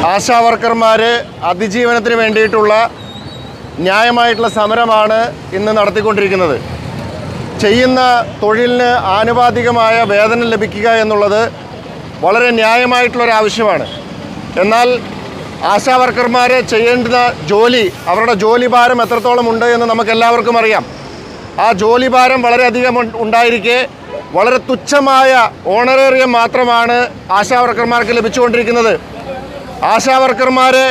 ആശാവർക്കർമാർ അതിജീവനത്തിന് വേണ്ടിയിട്ടുള്ള ന്യായമായിട്ടുള്ള സമരമാണ് ഇന്ന് നടത്തിക്കൊണ്ടിരിക്കുന്നത്. ചെയ്യുന്ന തൊഴിലിന് ആനുപാതികമായ വേതനം ലഭിക്കുക എന്നുള്ളത് വളരെ ന്യായമായിട്ടുള്ളൊരാവശ്യമാണ്. എന്നാൽ ആശാവർക്കർമാർ ചെയ്യേണ്ടുന്ന ജോലി, അവരുടെ ജോലി ഭാരം എത്രത്തോളം ഉണ്ട് എന്ന് നമുക്കെല്ലാവർക്കും അറിയാം. ആ ജോലി ഭാരം വളരെയധികം ഉണ്ടായിരിക്കെ വളരെ തുച്ഛമായ ഓണറേറിയം മാത്രമാണ് ആശാവർക്കർമാർക്ക് ലഭിച്ചുകൊണ്ടിരിക്കുന്നത്. ആശാവർക്കർമാരെ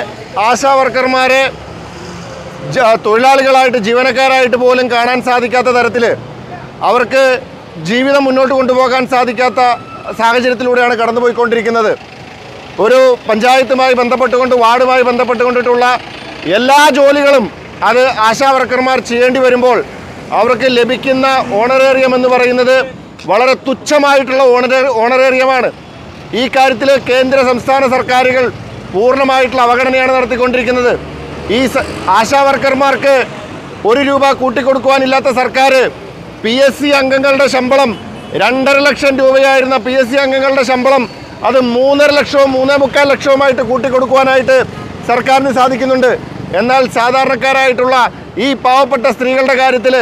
തൊഴിലാളികളായിട്ട്, ജീവനക്കാരായിട്ട് പോലും കാണാൻ സാധിക്കാത്ത തരത്തിൽ അവർക്ക് ജീവിതം മുന്നോട്ട് കൊണ്ടുപോകാൻ സാധിക്കാത്ത സാഹചര്യത്തിലൂടെയാണ് കടന്നുപോയിക്കൊണ്ടിരിക്കുന്നത്. ഒരു പഞ്ചായത്തുമായി ബന്ധപ്പെട്ടുകൊണ്ട്, വാർഡുമായി ബന്ധപ്പെട്ടുകൊണ്ടിട്ടുള്ള എല്ലാ ജോലികളും അത് ആശാവർക്കർമാർ ചെയ്യേണ്ടി വരുമ്പോൾ അവർക്ക് ലഭിക്കുന്ന ഓണറേറിയം എന്ന് പറയുന്നത് വളരെ തുച്ഛമായിട്ടുള്ള ഓണറേറിയമാണ്. ഈ കാര്യത്തിൽ കേന്ദ്ര സംസ്ഥാന സർക്കാരുകൾ പൂർണ്ണമായിട്ടുള്ള അവഗണനയാണ് നടത്തിക്കൊണ്ടിരിക്കുന്നത്. ഈ ആശാവർക്കർമാർക്ക് 1 രൂപ കൂട്ടിക്കൊടുക്കുവാനില്ലാത്ത സർക്കാർ PSC അംഗങ്ങളുടെ ശമ്പളം 2.5 ലക്ഷം രൂപയായിരുന്ന PSC അംഗങ്ങളുടെ ശമ്പളം അത് 3.5 ലക്ഷവും 3.25 ലക്ഷവുമായിട്ട് കൂട്ടിക്കൊടുക്കുവാനായിട്ട് സർക്കാരിന് സാധിക്കുന്നുണ്ട്. എന്നാൽ സാധാരണക്കാരായിട്ടുള്ള ഈ പാവപ്പെട്ട സ്ത്രീകളുടെ കാര്യത്തിൽ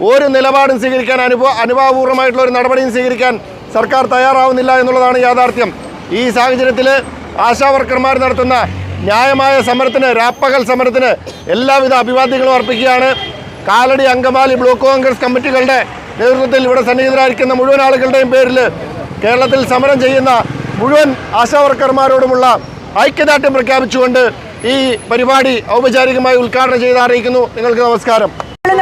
ഒരു നിലപാടും സ്വീകരിക്കാൻ, അനുഭാവപൂർവ്വമായിട്ടുള്ള ഒരു നടപടിയും സ്വീകരിക്കാൻ സർക്കാർ തയ്യാറാവുന്നില്ല എന്നുള്ളതാണ് യാഥാർത്ഥ്യം. ഈ സാഹചര്യത്തിൽ ആശാവർക്കർമാർ നടത്തുന്ന ന്യായമായ സമരത്തിന്, രാപ്പകൽ സമരത്തിന് എല്ലാവിധ അഭിവാദ്യങ്ങളും അർപ്പിക്കുകയാണ്. കാലടി, അങ്കമാലി ബ്ലോക്ക് കോൺഗ്രസ് കമ്മിറ്റികളുടെ നേതൃത്വത്തിൽ ഇവിടെ സന്നിഹിതരായിരിക്കുന്ന മുഴുവൻ ആളുകളുടെയും പേരിൽ കേരളത്തിൽ സമരം ചെയ്യുന്ന മുഴുവൻ ആശാവർക്കർമാരോടുമുള്ള ഐക്യദാർഢ്യം പ്രഖ്യാപിച്ചുകൊണ്ട് ഈ പരിപാടി ഔപചാരികമായി ഉദ്ഘാടനം ചെയ്ത് അറിയിക്കുന്നു. നിങ്ങൾക്ക് നമസ്കാരം.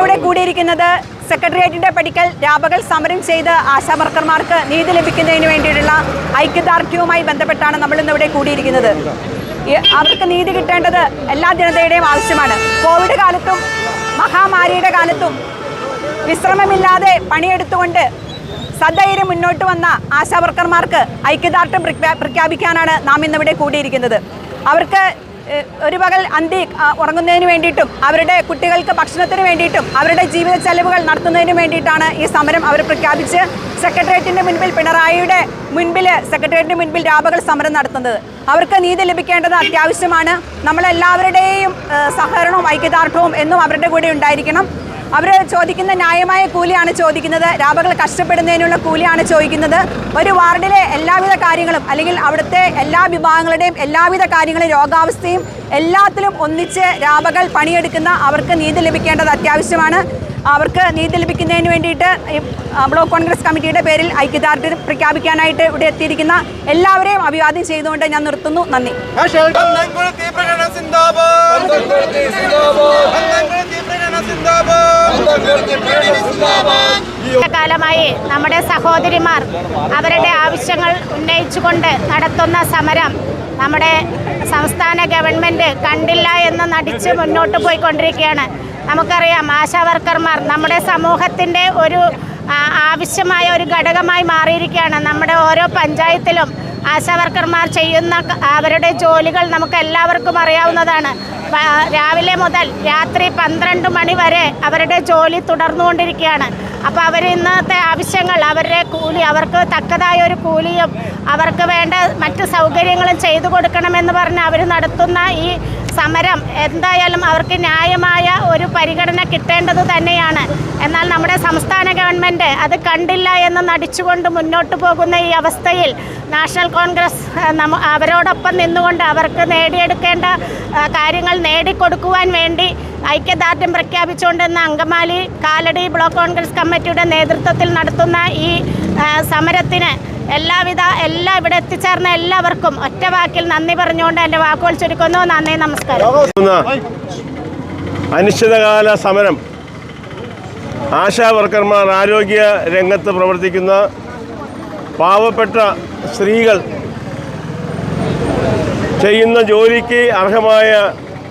ഇവിടെ കൂടിയിരിക്കുന്നത് സെക്രട്ടേറിയറ്റിന്റെ പടിക്കൽ രാപകൽ സമരം ചെയ്ത് ആശാവർക്കർമാർക്ക് നീതി ലഭിക്കുന്നതിന് വേണ്ടിയിട്ടുള്ള ഐക്യദാർഢ്യവുമായി ബന്ധപ്പെട്ടാണ് നമ്മൾ ഇന്നിവിടെ കൂടിയിരിക്കുന്നത്. അവർക്ക് നീതി കിട്ടേണ്ടത് എല്ലാ ജനതയുടെയും ആവശ്യമാണ്. കോവിഡ് കാലത്തും മഹാമാരിയുടെ കാലത്തും വിശ്രമമില്ലാതെ പണിയെടുത്തുകൊണ്ട് സധൈര്യം മുന്നോട്ട് വന്ന ആശാവർക്കർമാർക്ക് ഐക്യദാർഢ്യം പ്രഖ്യാപിക്കാനാണ് നാം ഇന്നിവിടെ കൂടിയിരിക്കുന്നത്. അവർക്ക് ഒരു പകൽ അന്തി ഉറങ്ങുന്നതിന് വേണ്ടിയിട്ടും, അവരുടെ കുട്ടികൾക്ക് ഭക്ഷണത്തിന് വേണ്ടിയിട്ടും, അവരുടെ ജീവിത ചെലവുകൾ നടത്തുന്നതിന് വേണ്ടിയിട്ടാണ് ഈ സമരം അവർ പ്രഖ്യാപിച്ച് സെക്രട്ടേറിയറ്റിൻ്റെ മുൻപിൽ, പിണറായിയുടെ മുൻപിൽ, സെക്രട്ടേറിയറ്റിൻ്റെ മുൻപിൽ രാപകൽ സമരം നടത്തുന്നത്. അവർക്ക് നീതി ലഭിക്കേണ്ടത് അത്യാവശ്യമാണ്. നമ്മളെല്ലാവരുടെയും സഹകരണവും ഐക്യദാർഢ്യവും എന്നും അവരുടെ കൂടെ ഉണ്ടായിരിക്കണം. അവർ ചോദിക്കുന്ന ന്യായമായ കൂലിയാണ് ചോദിക്കുന്നത്. രാപകൽ കഷ്ടപ്പെടുന്നതിനുള്ള കൂലിയാണ് ചോദിക്കുന്നത്. ഒരു വാർഡിലെ എല്ലാവിധ കാര്യങ്ങളും, അല്ലെങ്കിൽ അവിടുത്തെ എല്ലാ വിഭാഗങ്ങളുടെയും എല്ലാവിധ കാര്യങ്ങളും, രോഗാവസ്ഥയും എല്ലാത്തിലും ഒന്നിച്ച് രാപകൽ പണിയെടുക്കുന്ന അവർക്ക് നീതി ലഭിക്കേണ്ടത് അത്യാവശ്യമാണ്. അവർക്ക് നീതി ലഭിക്കുന്നതിന് വേണ്ടിയിട്ട് ബ്ലോക്ക് കോൺഗ്രസ് കമ്മിറ്റിയുടെ പേരിൽ ഐക്യദാർഢ്യം പ്രഖ്യാപിക്കാനായിട്ട് ഇവിടെ എത്തിയിരിക്കുന്ന എല്ലാവരെയും അഭിവാദ്യം ചെയ്തുകൊണ്ട് ഞാൻ നിർത്തുന്നു. നന്ദി. കാലമായി നമ്മുടെ സഹോദരിമാർ അവരുടെ ആവശ്യങ്ങൾ ഉന്നയിച്ചുകൊണ്ട് നടത്തുന്ന സമരം നമ്മുടെ സംസ്ഥാന ഗവൺമെൻറ് കണ്ടില്ല എന്ന് നടിച്ച് മുന്നോട്ട് പോയിക്കൊണ്ടിരിക്കുകയാണ്. നമുക്കറിയാം, ആശാവർക്കർമാർ നമ്മുടെ സമൂഹത്തിൻ്റെ ഒരു ആവശ്യമായ ഒരു ഘടകമായി മാറിയിരിക്കുകയാണ്. നമ്മുടെ ഓരോ പഞ്ചായത്തിലും ആശാവർക്കർമാർ ചെയ്യുന്ന അവരുടെ ജോലികൾ നമുക്ക് എല്ലാവർക്കും അറിയാവുന്നതാണ്. രാവിലെ മുതൽ രാത്രി 12 മണി വരെ അവരുടെ ജോലി തുടർന്നുകൊണ്ടിരിക്കുകയാണ്. അപ്പോൾ അവർ ഇന്നത്തെ ആവശ്യങ്ങൾ, അവരുടെ കൂലി, അവർക്ക് തക്കതായ ഒരു കൂലിയും അവർക്ക് വേണ്ട മറ്റ് സൗകര്യങ്ങളും ചെയ്തു കൊടുക്കണമെന്ന് പറഞ്ഞ് അവർ നടത്തുന്ന ഈ സമരം എന്തായാലും അവർക്ക് ന്യായമായ ഒരു പരിഗണന കിട്ടേണ്ടത് തന്നെയാണ്. എന്നാൽ നമ്മുടെ സംസ്ഥാന ഗവൺമെൻറ് അത് കണ്ടില്ല എന്ന് നടിച്ചുകൊണ്ട് മുന്നോട്ട് പോകുന്ന ഈ അവസ്ഥയിൽ നാഷണൽ കോൺഗ്രസ് അവരോടൊപ്പം നിന്നുകൊണ്ട് അവർക്ക് നേടിയെടുക്കേണ്ട കാര്യങ്ങൾ നേടിക്കൊടുക്കുവാൻ വേണ്ടി ഐക്യദാർഢ്യം പ്രഖ്യാപിച്ചുകൊണ്ടെന്ന അങ്കമാലി, കാലടി ബ്ലോക്ക് കോൺഗ്രസ് കമ്മിറ്റിയുടെ നേതൃത്വത്തിൽ നടത്തുന്ന ഈ സമരത്തിന് എല്ലാ ഇവിടെ എത്തിച്ചേർന്ന എല്ലാവർക്കും ഒറ്റവാക്കിൽ നന്ദി പറഞ്ഞുകൊണ്ട് എൻ്റെ വാക്കുകൾ ചുരുക്കുന്നു. നന്ദി, നമസ്കാരം. അനിശ്ചിതകാല സമരം ആശാവർക്കർമാർ, ആരോഗ്യ രംഗത്ത് പ്രവർത്തിക്കുന്ന പാവപ്പെട്ട സ്ത്രീകൾ ചെയ്യുന്ന ജോലിക്ക് അർഹമായ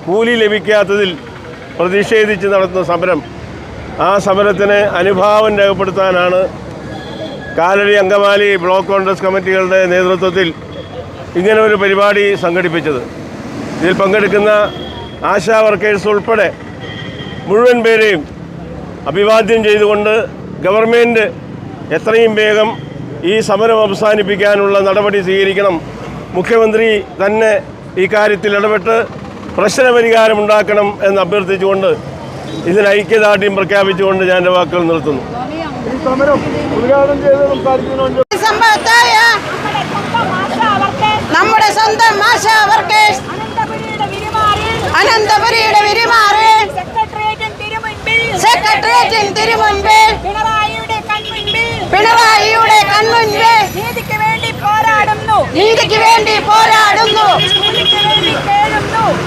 കൂലി ലഭിക്കാത്തതിൽ പ്രതിഷേധിച്ച് നടത്തുന്ന സമരം, ആ സമരത്തിന് അനുഭാവം രേഖപ്പെടുത്താനാണ് കാലടി, അങ്കമാലി ബ്ലോക്ക് കോൺഗ്രസ് കമ്മിറ്റികളുടെ നേതൃത്വത്തിൽ ഇങ്ങനെ ഒരു പരിപാടി സംഘടിപ്പിച്ചത്. ഇതിൽ പങ്കെടുക്കുന്ന ആശാ വർക്കേഴ്സ് ഉൾപ്പെടെ മുഴുവൻ പേരെയും അഭിവാദ്യം ചെയ്തുകൊണ്ട് ഗവൺമെൻറ് എത്രയും വേഗം ഈ സമരം അവസാനിപ്പിക്കാനുള്ള നടപടി സ്വീകരിക്കണം. മുഖ്യമന്ത്രി തന്നെ ഈ കാര്യത്തിൽ ഇടപെട്ട് പ്രശ്നപരിഹാരം ഉണ്ടാക്കണം എന്ന് അഭ്യർത്ഥിച്ചുകൊണ്ട് ഇതിന് ഐക്യദാർഢ്യം പ്രഖ്യാപിച്ചുകൊണ്ട് ഞാൻ എൻ്റെ വാക്കുകൾ നിർത്തുന്നു. ഈ സമരം ഉദ്ഘാടനം ചെയ്ത് സംസാരിക്കുന്നതിന് നമ്മുടെ സ്വന്തം ആശാ വർക്കേഴ്സ് അനന്തപുരിയുടെ വിരിമാറ് സെക്രട്ടേറിയറ്റിന് തിരുമുൻപിൽ പിണറായിയുടെ കൺമുൻപിൽ നീതിക്ക് വേണ്ടി പോരാടുന്നു, നീതിക്ക് വേണ്ടി പോരാടുന്നു,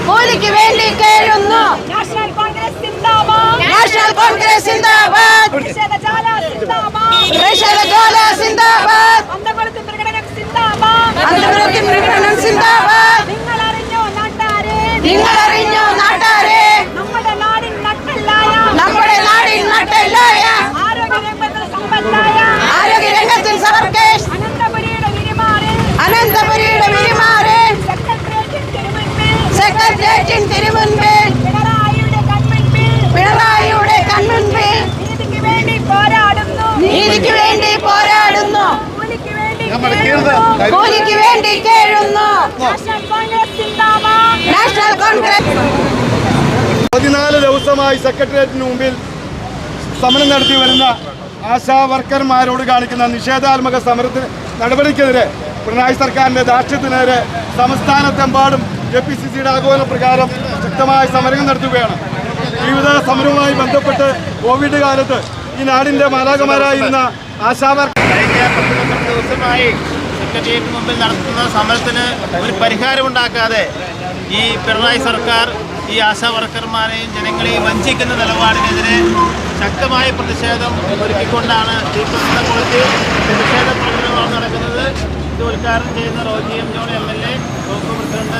കൂലിക്ക് വേണ്ടി കേഴുന്നു. നാഷണൽ കോൺഗ്രസ് സിന്ദാബാദ്, നാഷണൽ കോൺഗ്രസ് സിന്ദാബാദ്, പ്രതിഷേധജാല സിന്ദാബാദ്, പ്രതിഷേധജാല സിന്ദാബാദ്, അന്തപുരത്ത് പ്രകടനം സിന്ദാബാദ്, അന്തപുരത്ത് പ്രകടനം സിന്ദാബാദ്. നിങ്ങളറിഞ്ഞോ നാട്ടാരെ, നിങ്ങളറിഞ്ഞോ നാട്ടാരെ, നമ്മുടെ നാടിൻ നട്ടെല്ലായ, നമ്മുടെ നാടിൻ നട്ടെല്ലായ, ആരോഗ്യരംഗത്ത് സമ്പന്നരായ ആരോഗ്യരംഗത്തിൽ സർക്കേഷ് അനന്തപുരിയുടെ വിരിമാറ്, അനന്തപുരിയുടെ വിരിമാറ് സെക്രട്ടേറിയറ്റിന് തിരുമുൻപിൽ പിണറായിയുടെ കൺമുൻപിൽ പിണറായിയുടെ കൺമുൻപിൽ നീതിക്ക് വേണ്ടി പോരാടുന്നു, നീതിക്ക് വേണ്ടി പോരാടുന്നു, കൂലിക്ക് വേണ്ടി കൂലിക്ക് വേണ്ടി കേഴുന്നു. നാഷണൽ കോൺഗ്രസ് സിന്ദാബാദ്. നാഷണൽ കോൺഗ്രസ് 14 ദിവസമായി സെക്രട്ടേറിയറ്റിന് മുമ്പിൽ സമരം നടത്തി വരുന്ന ആശാ വർക്കർമാരോട് കാണിക്കുന്ന നിഷേധാത്മക സമരത്തിന് നടപടിക്കെതിരെ പിണറായി സർക്കാരിൻ്റെ ദാക്ഷ്യത്തിനെതിരെ സംസ്ഥാനത്തെമ്പാടും KPCCയുടെ ആഹ്വാന പ്രകാരം ശക്തമായ സമരങ്ങൾ നടത്തുകയാണ്. ജീവിത സമരവുമായി ബന്ധപ്പെട്ട് കോവിഡ് കാലത്ത് ഈ നാടിൻ്റെ മാലാഖമാരായിരുന്ന ആശാ കഴിഞ്ഞ 10 ദിവസമായി സെക്രട്ടേറിയറ്റിന് മുമ്പിൽ നടത്തുന്ന സമരത്തിന് ഒരു പരിഹാരമുണ്ടാക്കാതെ ഈ പിണറായി സർക്കാർ ഈ ആശാ വർക്കർമാരെയും ജനങ്ങളെയും വഞ്ചിക്കുന്ന നിലപാടിനെതിരെ ശക്തമായ പ്രതിഷേധം ഒരുക്കിക്കൊണ്ടാണ് ഈ കുളത്തിൽ പ്രതിഷേധ പ്രകടനമാണ് നടക്കുന്നത്. ഇത് ഉദ്ഘാടനം ചെയ്യുന്ന Roji M John MLA, block president